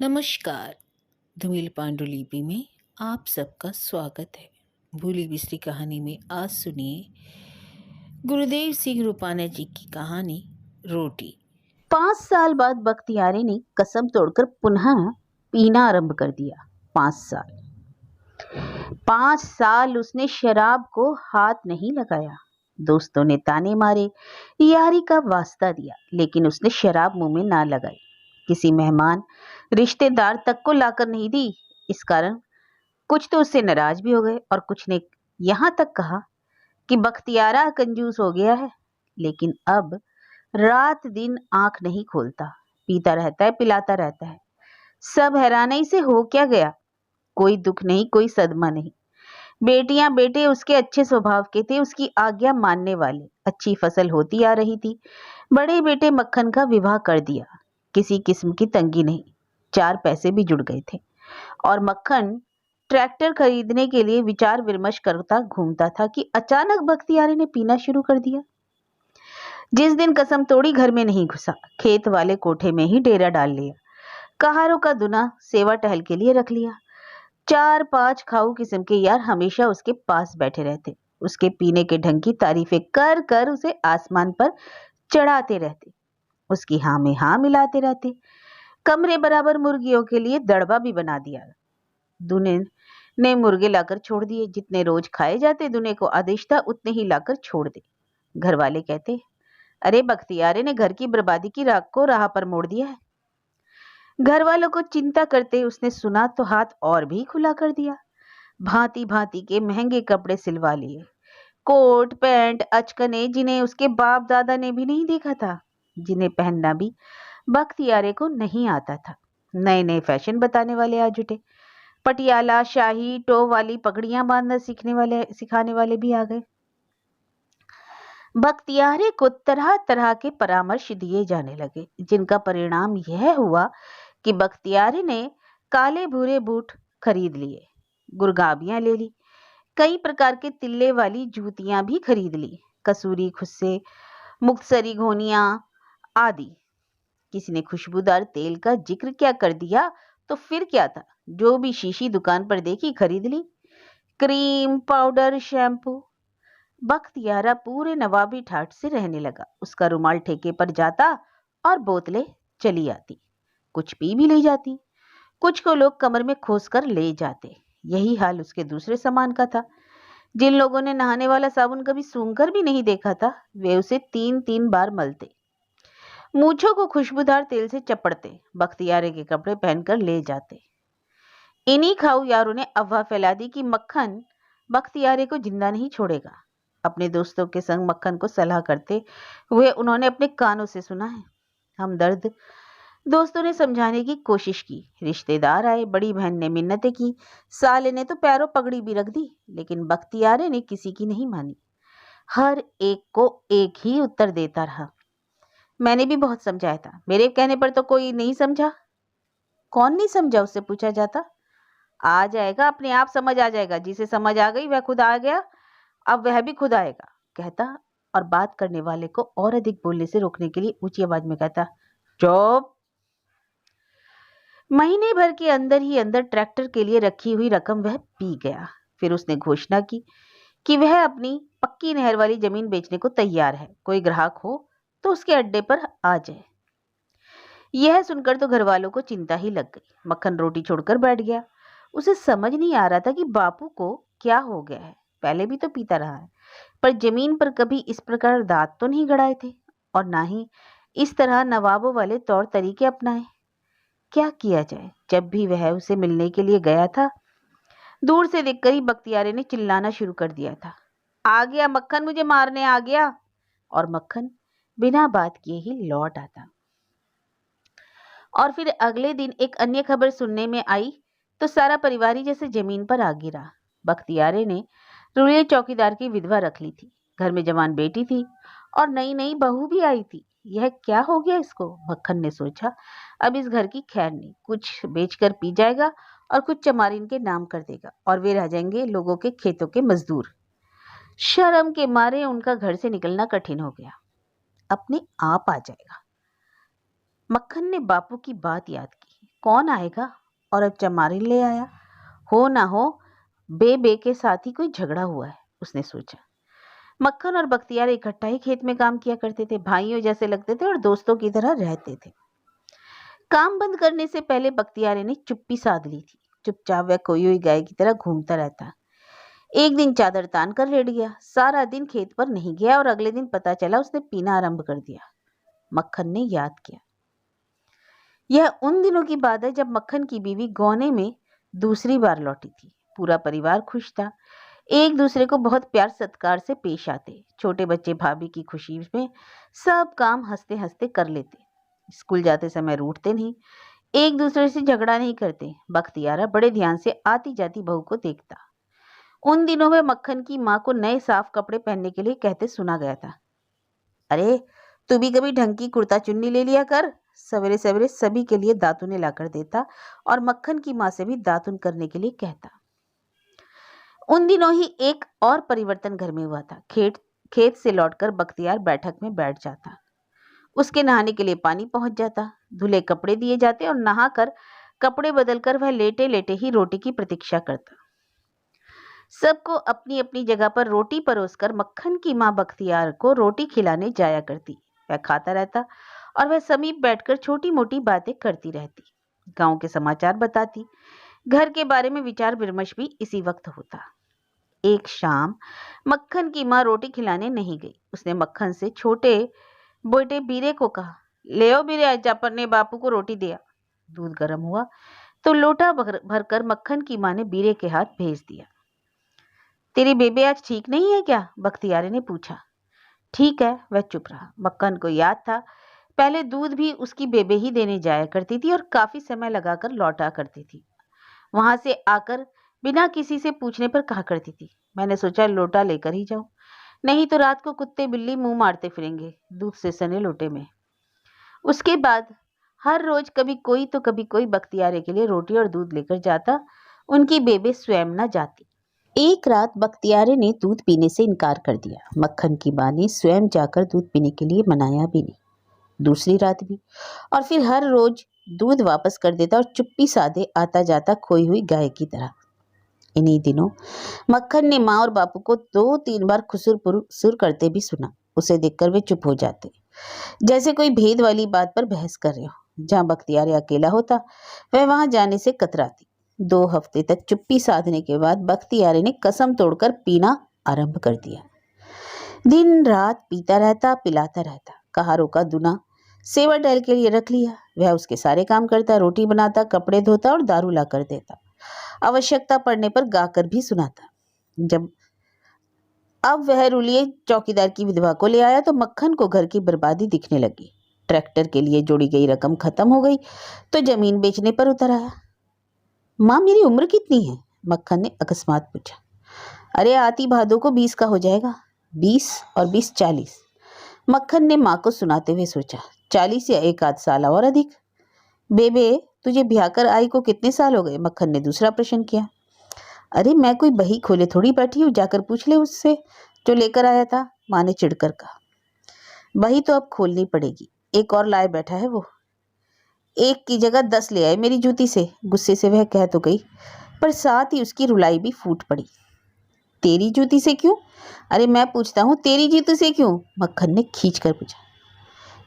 नमस्कार। धूमिल पांडुलिपि में आप सबका स्वागत है। भूली बिसरी कहानी में आज सुनिए गुरुदेव सिंह रूपाना जी की कहानी रोटी। 5 साल बाद बख्तियारे ने कसम तोड़कर पुनः पीना आरंभ कर दिया। 5 साल उसने शराब को हाथ नहीं लगाया। दोस्तों ने ताने मारे, यारी का वास्ता दिया, लेकिन उसने शराब मुंह में ना लगाई। किसी मेहमान रिश्तेदार तक को लाकर नहीं दी। इस कारण कुछ तो उससे नाराज भी हो गए और कुछ ने यहां तक कहा कि बख्तियारा कंजूस हो गया है। लेकिन अब रात दिन आंख नहीं खोलता, पीता रहता है, पिलाता रहता है। सब हैरानी से हो क्या गया। कोई दुख नहीं, कोई सदमा नहीं। बेटियां बेटे उसके अच्छे स्वभाव के थे, उसकी आज्ञा मानने वाले। अच्छी फसल होती आ रही थी। बड़े बेटे मक्खन का विवाह कर दिया। किसी किस्म की तंगी नहीं, 4 पैसे भी जुड़ गए थे। और मक्खन ट्रैक्टर खरीदने के लिए विचार विमर्श करता घूमता था कि अचानक बख्तियारे ने पीना शुरू कर दिया। जिस दिन कसम तोड़ी घर में नहीं घुसा, खेत वाले कोठे में ही डेरा डाल लिया। कहारों का दुना सेवा टहल के लिए रख लिया। 4-5 खाऊ किस्म के यार हमेशा उसके पास बैठे रहते। उसके पीने के ढंग की तारीफें कर कर उसे आसमान पर चढ़ाते रहते। उसकी हाँ में हाँ मिलाते रहते। कमरे बराबर मुर्गियों के लिए दड़बा भी बना दिया। दूने ने मुर्गे लाकर छोड़ दिए। जितने रोज खाए जाते दूने को आदेश था उतने ही लाकर छोड़ दे। घर वाले कहते, अरे बख्तियारे ने घर की बर्बादी की राख को राह पर मोड़ दिया है। घर वालों को चिंता करते उसने सुना तो हाथ और भी खुला कर दिया। भांति भांति के महंगे कपड़े सिलवा लिए, कोट पैंट अचकने जिन्हें उसके बाप दादा ने भी नहीं देखा था, जिन्हें पहनना भी बख्तियारे को नहीं आता था। नए नए फैशन बताने वाले आ जुटे। पटियाला शाही टो वाली पगड़ियां बांधना सिखाने वाले भी आ गए। बख्तियारे को तरह तरह के परामर्श दिए जाने लगे, जिनका परिणाम यह हुआ कि बख्तियारे ने काले भूरे बूट खरीद लिए, गुरगाबियां ले ली, कई प्रकार के तिल्ले वाली जूतियां भी खरीद ली, कसूरी खुस्से, मुक्तसरी घोनियां आदि। किसी ने खुशबूदार तेल का जिक्र क्या कर दिया तो फिर क्या था, जो भी शीशी दुकान पर देखी खरीद ली। Cream powder shampoo. बख्तियारा पूरे नवाबी ठाट से रहने लगा। उसका रुमाल ठेके पर जाता और बोतलें चली आती। कुछ पी भी ले जाती, कुछ को लोग कमर में खोस कर ले जाते। यही हाल उसके दूसरे सामान का था। जिन लोगों ने नहाने वाला साबुन कभी सूंघकर भी नहीं देखा था, वे उसे 3-3 बार मलते, मूंछों को खुशबूदार तेल से चपड़ते, बख्तियारे के कपड़े पहनकर ले जाते। इन्हीं खाऊ यारों ने अफवाह फैला दी कि मक्खन बख्तियारे को जिंदा नहीं छोड़ेगा। अपने दोस्तों के संग मक्खन को सलाह करते हुए उन्होंने अपने कानों से सुना है। हमदर्द दोस्तों ने समझाने की कोशिश की, रिश्तेदार आए, बड़ी बहन ने मिन्नतें की, साले ने तो पैरों पगड़ी भी रख दी, लेकिन बख्तियारे ने किसी की नहीं मानी। हर एक को एक ही उत्तर देता रहा, मैंने भी बहुत समझाया था, मेरे कहने पर तो कोई नहीं समझा। कौन नहीं समझा उससे पूछा जाता। आ जाएगा, अपने आप समझ आ जाएगा, जिसे समझ आ गई वह खुद आ गया, अब वह भी खुद आएगा, कहता और बात करने वाले को और अधिक बोलने से रोकने के लिए ऊंची आवाज में कहता, चुप। महीने भर के अंदर ही अंदर ट्रैक्टर के लिए रखी हुई रकम वह पी गया। फिर उसने घोषणा की कि वह अपनी पक्की नहर वाली जमीन बेचने को तैयार है, कोई ग्राहक हो तो उसके अड्डे पर आ जाए। यह सुनकर तो घर वालों को चिंता ही लग गई। मक्खन रोटी छोड़कर बैठ गया। उसे समझ नहीं आ रहा था कि बापू को क्या हो गया है। पहले भी तो पीता रहा है, पर जमीन पर कभी इस प्रकार दांत तो नहीं गड़ाए थे, और ना ही इस तरह नवाबों वाले तौर तरीके अपनाए। क्या किया जाए। जब भी वह उसे मिलने के लिए गया था, दूर से देखकर ही बख्तियारे ने चिल्लाना शुरू कर दिया था, आ गया मक्खन, मुझे मारने आ गया। और मक्खन बिना बात किए ही लौट आता। और फिर अगले दिन एक अन्य खबर सुनने में आई तो सारा परिवार ही जैसे जमीन पर आ गिरा। बख्तियारे ने रुलिया चौकीदार की विधवा रख ली थी। घर में जवान बेटी थी और नई नई बहू भी आई थी। यह क्या हो गया इसको, मक्खन ने सोचा। अब इस घर की खैर नहीं, कुछ बेचकर पी जाएगा और कुछ चमारिन के नाम कर देगा और वे रह जाएंगे लोगों के खेतों के मजदूर। शर्म के मारे उनका घर से निकलना कठिन हो गया। अपने आप आ जाएगा। मक्खन ने बापू की बात याद की। कौन आएगा और अब चमारी ले आया। हो ना हो बेबे के साथ ही कोई झगड़ा हुआ है, उसने सोचा। मक्खन और बख्तियार इकट्ठा ही खेत में काम किया करते थे, भाइयों जैसे लगते थे और दोस्तों की तरह रहते थे। काम बंद करने से पहले बख्तियार ने चुप्पी साध ली थी। चुपचाप वह खोई हुई गाय की तरह घूमता रहता। एक दिन चादर तान कर लेट गया, सारा दिन खेत पर नहीं गया और अगले दिन पता चला उसने पीना आरंभ कर दिया। मक्खन ने याद किया। यह उन दिनों की बात है जब मक्खन की बीवी गौने में दूसरी बार लौटी थी। पूरा परिवार खुश था, एक दूसरे को बहुत प्यार सत्कार से पेश आते। छोटे बच्चे भाभी की खुशी में सब काम हंसते हंसते कर लेते। स्कूल जाते समय रूठते नहीं, एक दूसरे से झगड़ा नहीं करते। बख्तियार बड़े ध्यान से आती जाती बहू को देखता। उन दिनों में मक्खन की माँ को नए साफ कपड़े पहनने के लिए कहते सुना गया था, अरे तू भी कभी ढंग की कुर्ता चुन्नी ले लिया कर। सवेरे सवेरे सभी के लिए दातुने लाकर देता और मक्खन की माँ से भी दातुन करने के लिए कहता। उन दिनों ही एक और परिवर्तन घर में हुआ था। खेत से लौटकर बख्तियार बैठक में बैठ जाता। उसके नहाने के लिए पानी पहुंच जाता, धुले कपड़े दिए जाते और नहाकर कपड़े बदलकर वह लेटे लेटे ही रोटी की प्रतीक्षा करता। सबको अपनी अपनी जगह पर रोटी परोसकर मक्खन की माँ बख्तियार को रोटी खिलाने जाया करती। वह खाता रहता और वह समीप बैठकर छोटी मोटी बातें करती रहती, गांव के समाचार बताती। घर के बारे में विचार विमर्श भी इसी वक्त होता। एक शाम मक्खन की माँ रोटी खिलाने नहीं गई। उसने मक्खन से छोटे बेटे बीरे को कहा, ले आओ बीरे, आज अपने बापू को रोटी दिया। दूध गर्म हुआ तो लोटा भरकर मक्खन की माँ ने बीरे के हाथ भेज दिया। तेरी बेबे आज ठीक नहीं है क्या? बख्तियार ने पूछा। ठीक है, वह चुप रहा। मक्खन को याद था पहले दूध भी उसकी बेबे ही देने जाया करती थी और काफी समय लगाकर लौटा करती थी। वहां से आकर बिना किसी से पूछने पर कहा करती थी, मैंने सोचा लोटा लेकर ही जाऊं, नहीं तो रात को कुत्ते बिल्ली मुंह मारते फिरेंगे दूध से सने लोटे में। उसके बाद हर रोज कभी कोई बख्तियारे के लिए रोटी और दूध लेकर जाता, उनकी बेबे स्वयं न जाती। एक रात बख्तियारे ने दूध पीने से इनकार कर दिया। मक्खन की मां ने स्वयं जाकर दूध पीने के लिए मनाया भी नहीं। दूसरी रात भी, और फिर हर रोज दूध वापस कर देता और चुप्पी साधे आता जाता खोई हुई गाय की तरह। इन्हीं दिनों मक्खन ने माँ और बापू को 2-3 बार खुसुर पुसुर करते भी सुना। उसे देखकर वे चुप हो जाते, जैसे कोई भेद वाली बात पर बहस कर रहे हो। जहाँ बख्तियार अकेला होता वह वहां जाने से कतराती। 2 हफ्ते तक चुप्पी साधने के बाद बख्तियार ने कसम तोड़कर पीना आरंभ कर दिया। दिन रात पीता रहता, पिलाता रहता। कहारों का दुना सेवा टहल के लिए रख लिया। वह उसके सारे काम करता, रोटी बनाता, कपड़े धोता और दारू ला कर देता। आवश्यकता पड़ने पर गाकर भी सुनाता। अब वह रूलिये चौकीदार की विधवा को ले आया तो मक्खन को घर की बर्बादी दिखने लगी। ट्रैक्टर के लिए जोड़ी गई रकम खत्म हो गई तो जमीन बेचने पर उतर आया। माँ, मेरी उम्र कितनी है? मक्खन ने अकस्मात पूछा। अरे आती भादों को 20 का हो जाएगा। 20 और 20 40। मक्खन ने माँ को सुनाते हुए सोचा, 40 या 1 आध साल और अधिक। बेबे, तुझे ब्याह कर आई को कितने साल हो गए? मक्खन ने दूसरा प्रश्न किया। अरे मैं कोई बही खोले थोड़ी बैठी हूँ, जाकर पूछ ले उससे जो लेकर आया था, माँ ने चिढ़कर कहा। बही तो अब खोलनी पड़ेगी, एक और लाए बैठा है वो। एक की जगह 10 ले आए मेरी जूती से, गुस्से से वह कह तो गई, पर साथ ही उसकी रुलाई भी फूट पड़ी। तेरी जूती से क्यों? अरे मैं पूछता हूँ, तेरी जूती से क्यों? मक्खन ने खींच कर पूछा।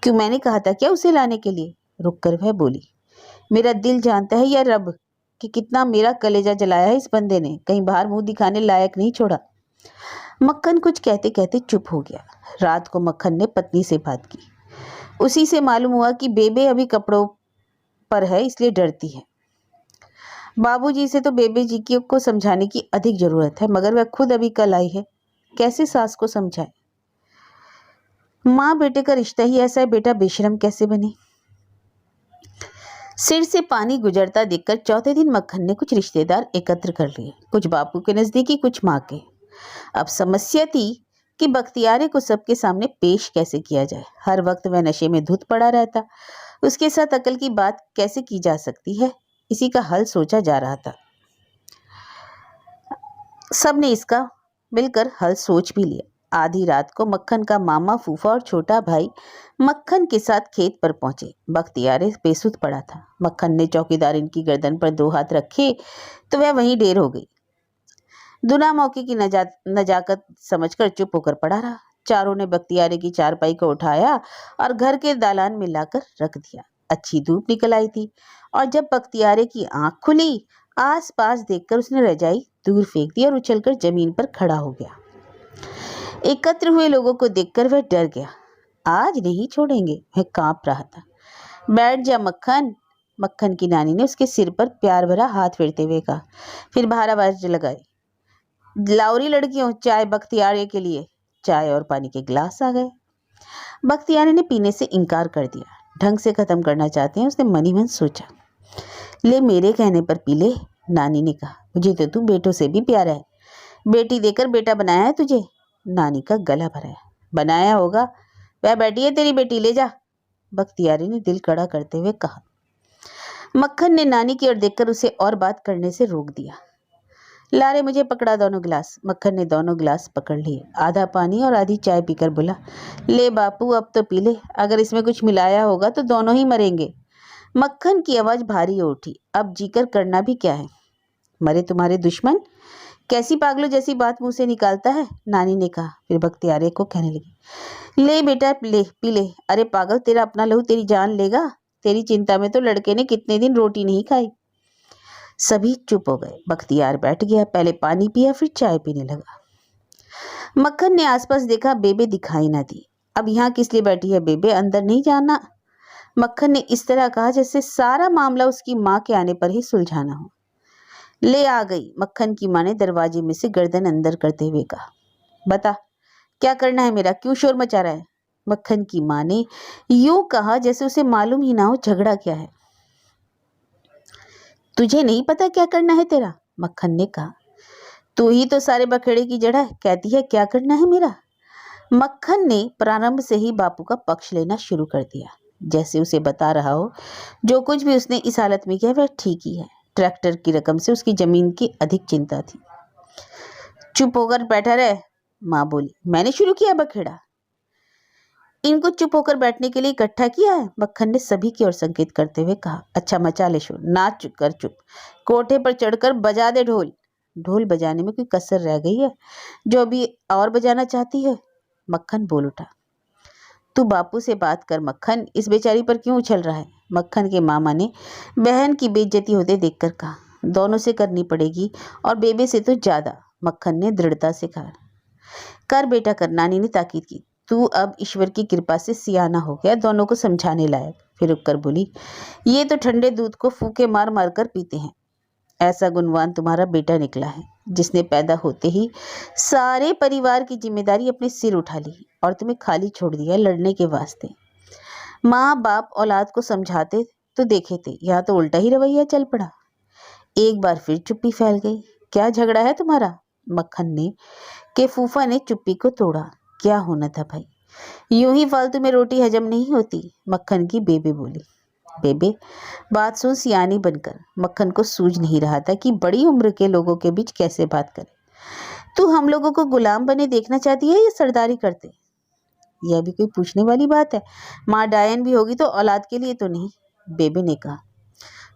क्यों, मैंने कहा था क्या उसे लाने के लिए? रुक कर वह बोली, मेरा दिल जानता है या रब कि कितना मेरा कलेजा जलाया है इस बंदे ने, कहीं बाहर मुंह दिखाने लायक नहीं छोड़ा। मक्खन कुछ कहते कहते चुप हो गया। रात को मक्खन ने पत्नी से बात की। उसी से मालूम हुआ कि बेबे अभी कपड़ों पर है, इसलिए डरती है। बाबूजी से तो बेबे जी को समझाने की अधिक जरूरत है, मगर वह खुद अभी कल आई है, कैसे सास को समझाए? माँ बेटे का रिश्ता ही ऐसा है, बेटा बेशरम कैसे बने? सिर से पानी गुजरता देखकर चौथे दिन मक्खन ने कुछ रिश्तेदार एकत्र कर लिए, कुछ बापू के नजदीकी, कुछ माँ के। अब समस्या थी कि बख्तियारे को सबके सामने पेश कैसे किया जाए। हर वक्त वह नशे में धुत पड़ा रहता, उसके साथ अकल की बात कैसे की जा सकती है, इसी का हल सोचा जा रहा था। सबने इसका मिलकर हल सोच भी लिया। आधी रात को मक्खन का मामा, फूफा और छोटा भाई मक्खन के साथ खेत पर पहुंचे। बख्तियार बेसुध पड़ा था। मक्खन ने चौकीदार इनकी गर्दन पर 2 हाथ रखे तो वह वहीं ढेर हो गई। दूल्हा मौके की नजाकत समझकर चुप होकर पड़ा रहा। चारों ने बख्तियारे की चारपाई को उठाया और घर के दालान में लाकर रख दिया। अच्छी धूप निकल आई थी और जब बख्तियारे की आंख खुली, आसपास देखकर उसने रजाई दूर फेंक दी और उछलकर जमीन पर खड़ा हो गया। एकत्र हुए लोगों को देखकर वह डर गया। आज नहीं छोड़ेंगे, वह कांप रहा था। बैठ जा मक्खन, मक्खन की नानी ने उसके सिर पर प्यार भरा हाथ फेरते हुए कहा। फिर 12 बजे लगाए। लाउरी लड़कियों, चाय बख्तियारे के लिए। चाय और पानी के गिलास आ गए। बख्तियारे ने पीने से इनकार कर दिया। ढंग से खत्म करना चाहते हैं, उसने मनी मन सोचा। ले, मेरे कहने पर पी ले, नानी ने कहा। मुझे तो तू बेटों से भी प्यारा है। बेटी देकर बेटा बनाया है तुझे। नानी का गला भराया। बनाया होगा, वह बेटी है तेरी बेटी, ले जा, बख्तियारे ने दिल कड़ा करते हुए कहा। मक्खन ने नानी की ओर देखकर उसे और बात करने से रोक दिया। लारे, मुझे पकड़ा दोनों गिलास। मक्खन ने दोनों गिलास पकड़ लिए। आधा पानी और आधी चाय पीकर बोला, ले बापू, अब तो पी ले। अगर इसमें कुछ मिलाया होगा तो दोनों ही मरेंगे। मक्खन की आवाज भारी हो उठी। अब जीकर करना भी क्या है? मरे तुम्हारे दुश्मन? कैसी पागलों जैसी बात मुंह से निकालता है, नानी ने कहा। फिर बख्तियारे को कहने लगी, ले बेटा, ले पी ले। अरे पागल, तेरा अपना लहू तेरी जान लेगा? तेरी चिंता में तो लड़के ने कितने दिन रोटी नहीं खाई। सभी चुप हो गए। बख्तियार बैठ गया। पहले पानी पिया, फिर चाय पीने लगा। मक्खन ने आसपास देखा, बेबे दिखाई ना दी। अब यहाँ किस लिए बैठी है बेबे, अंदर नहीं जाना? मक्खन ने इस तरह कहा जैसे सारा मामला उसकी माँ के आने पर ही सुलझाना हो। ले आ गई, मक्खन की माँ ने दरवाजे में से गर्दन अंदर करते हुए कहा। बता, क्या करना है मेरा? क्यों शोर मचा रहा है? मक्खन की माँ ने यूं कहा जैसे उसे मालूम ही ना हो झगड़ा क्या है। तुझे नहीं पता क्या करना है तेरा? मक्खन ने कहा। तू ही तो सारे बखेड़े की जड़ है, कहती है क्या करना है मेरा। मक्खन ने प्रारंभ से ही बापू का पक्ष लेना शुरू कर दिया, जैसे उसे बता रहा हो जो कुछ भी उसने इस हालत में किया वह ठीक ही है। ट्रैक्टर की रकम से उसकी जमीन की अधिक चिंता थी। चुप होकर बैठा रहे, माँ बोली। मैंने शुरू किया बखेड़ा? इनको चुप होकर बैठने के लिए इकट्ठा किया है, मक्खन ने सभी की ओर संकेत करते हुए कहा। अच्छा, मचा ले शोर, नाच कर चुप। कोठे पर चढ़कर बजा दे ढोल। ढोल बजाने में कोई कसर रह गई है जो अभी और बजाना चाहती है? मक्खन बोल उठा। तू बापू से बात कर मक्खन, इस बेचारी पर क्यों उछल रहा है? मक्खन के मामा ने बहन की बेइज्जती होते देखकर कहा। दोनों से करनी पड़ेगी और बेबे से तो ज्यादा, मक्खन ने दृढ़ता से कहा। कर बेटा कर, नानी ने ताकीद की। तू अब ईश्वर की कृपा से सियाना हो गया, दोनों को समझाने लायक। फिर रुककर बोली, ये तो ठंडे दूध को फूके मार मार कर पीते हैं। ऐसा गुणवान तुम्हारा बेटा निकला है जिसने पैदा होते ही सारे परिवार की जिम्मेदारी अपने सिर उठा ली और तुम्हें खाली छोड़ दिया लड़ने के वास्ते। माँ बाप औलाद को समझाते तो देखे थे, यहाँ तो उल्टा ही रवैया चल पड़ा। एक बार फिर चुप्पी फैल गई। क्या झगड़ा है तुम्हारा? मक्खन ने के फूफा ने चुप्पी को तोड़ा। क्या होना था भाई, यूं ही फालतू में रोटी हजम नहीं होती, मक्खन की बेबे बोली। बेबे, बात सुन सियानी बनकर। मक्खन को सूझ नहीं रहा था कि बड़ी उम्र के लोगों के बीच कैसे बात करे। तू हम लोगों को गुलाम बने देखना चाहती है या सरदारी करते? यह भी कोई पूछने वाली बात है? माँ डायन भी होगी तो औलाद के लिए तो नहीं, बेबे ने कहा।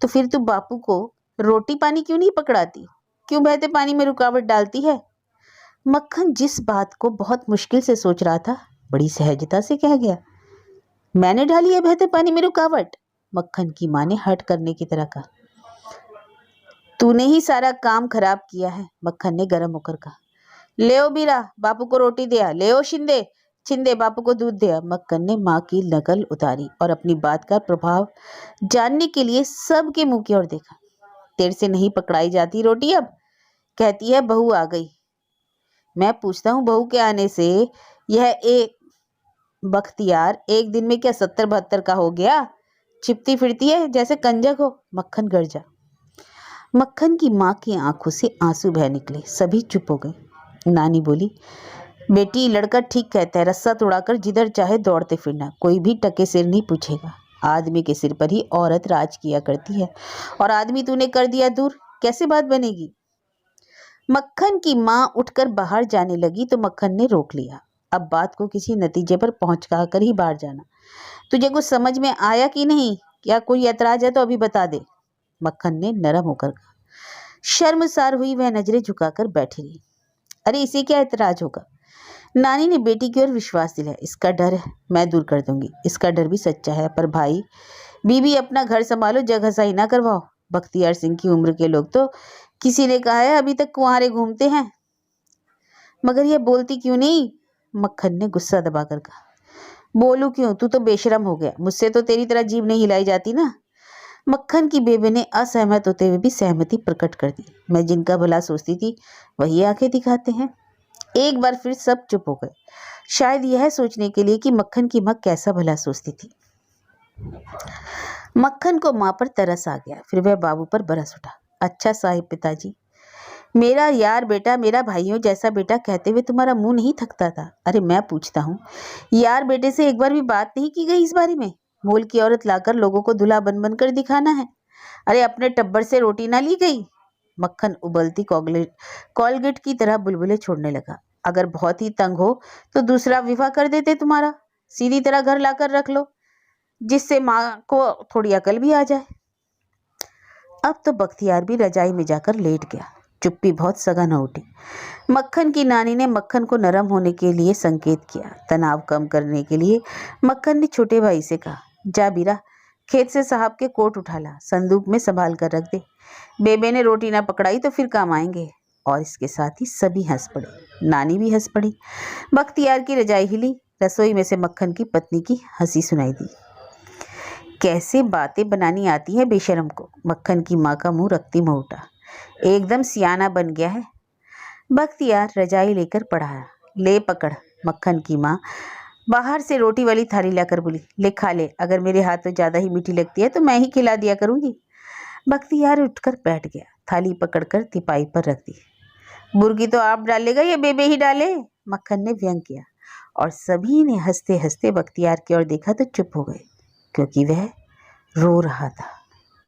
तो फिर तू बापू को रोटी पानी क्यों नहीं पकड़ाती? क्यों बहते पानी में रुकावट डालती है? मक्खन जिस बात को बहुत मुश्किल से सोच रहा था, बड़ी सहजता से कह गया। मैंने डाली है बहते पानी में रुकावट? मक्खन की माँ ने हट करने की तरह कहा। तूने ही सारा काम खराब किया है, मक्खन ने गर्म होकर कहा। ले ओ बीरा, बापू को रोटी दिया। ले ओ शिंदे, छिंदे बापू को दूध दिया। मक्खन ने माँ की नकल उतारी और अपनी बात का प्रभाव जानने के लिए सबके मुंह की ओर देखा। तेरे से नहीं पकड़ाई जाती रोटी अब, कहती है बहू आ गई। मैं पूछता हूँ बहू के आने से यह एक बख्तियार एक दिन में क्या 70-72 का हो गया? छिपती फिरती है जैसे कंजक हो, मक्खन गरजा। मक्खन की माँ की आंखों से आंसू बह निकले। सभी चुप हो गए। नानी बोली, बेटी लड़का ठीक कहता है, रस्सा तोड़ाकर जिधर चाहे दौड़ते फिरना, कोई भी टके सिर नहीं पूछेगा। आदमी के सिर पर ही औरत राज किया करती है और आदमी तूने कर दिया दूर, कैसे बात बनेगी? मक्खन की माँ उठकर बाहर जाने लगी तो मक्खन ने रोक लिया। अब बात को किसी नतीजे पर पहुंचा कर ही बाहर जाना। तुझे कुछ समझ में आया कि नहीं? क्या कोई ऐतराज है तो अभी बता दे, मक्खन ने नरम होकर कहा। शर्मसार हुई वह नजरें झुकाकर बैठी रही। अरे इसे क्या ऐतराज होगा? नानी ने बेटी की ओर विश्वास दिलाया। इसका डर है, मैं दूर कर दूंगी। इसका डर भी सच्चा है, पर भाई बीबी अपना घर संभालो, जग हंसाई ना करवाओ। बख्तियार सिंह की उम्र के लोग तो किसी ने कहा है अभी तक कुंवारे घूमते हैं। मगर यह बोलती क्यों नहीं? मक्खन ने गुस्सा दबाकर कहा। बोलू क्यों? तू तो बेशरम हो गया। मुझसे तो तेरी तरह जीभ नहीं हिलाई जाती ना। मक्खन की बेबे ने असहमत होते हुए भी सहमति प्रकट कर दी। मैं जिनका भला सोचती थी वही आंखें दिखाते हैं। एक बार फिर सब चुप हो गए, शायद यह सोचने के लिए कि मक्खन की माँ कैसा भला सोचती थी। मक्खन को माँ पर तरस आ गया, फिर वह बाबू पर बरस उठा। अच्छा साहिब पिताजी, मेरा यार बेटा, मेरा भाइयों जैसा बेटा कहते हुए तुम्हारा मुंह नहीं थकता था। अरे मैं पूछता हूँ, यार बेटे से एक बार भी बात नहीं की गई इस बारे में? मोल की औरत लाकर लोगों को दूल्हा बन बन कर दिखाना है। अरे अपने टब्बर से रोटी ना ली गई? मक्खन उबलती कॉलगेट की तरह बुलबुले छोड़ने लगा। अगर बहुत ही तंग हो तो दूसरा विवाह कर देते तुम्हारा, सीधी तरह घर लाकर रख लो, जिससे माँ को थोड़ी अकल भी आ जाए। अब तो बख्तियार भी रजाई में जाकर लेट गया। चुप्पी बहुत सघन हो उठी। मक्खन की नानी ने मक्खन को नरम होने के लिए संकेत किया। तनाव कम करने के लिए मक्खन ने छोटे भाई से कहा, जा बीरा, खेत से साहब के कोट उठा ला, संदूक में संभाल कर रख दे। बेबे ने रोटी ना पकड़ाई तो फिर काम आएंगे। और इसके साथ ही सभी हंस पड़े। नानी भी हंस पड़ी। बख्तियार की रजाई हिली। रसोई में से मक्खन की पत्नी की हंसी सुनाई दी। कैसे बातें बनानी आती है बेशरम को। मक्खन की माँ का मुंह रक्ति में उठा। एकदम सियाना बन गया है। बख्तियार रजाई लेकर पढ़ाया। ले पकड़। मक्खन की माँ बाहर से रोटी वाली थाली लाकर बोली, ले खा ले, अगर मेरे हाथ में ज्यादा ही मीठी लगती है तो मैं ही खिला दिया करूंगी। बख्तियार उठकर बैठ गया। थाली पकड़कर तिपाई पर रख दी। मुर्गी तो आप डालेगा या बेबे ही डाले? मक्खन ने व्यंग किया। और सभी ने हंसते हंसते बख्तियार की ओर देखा तो चुप हो गए, क्योंकि वह रो रहा था।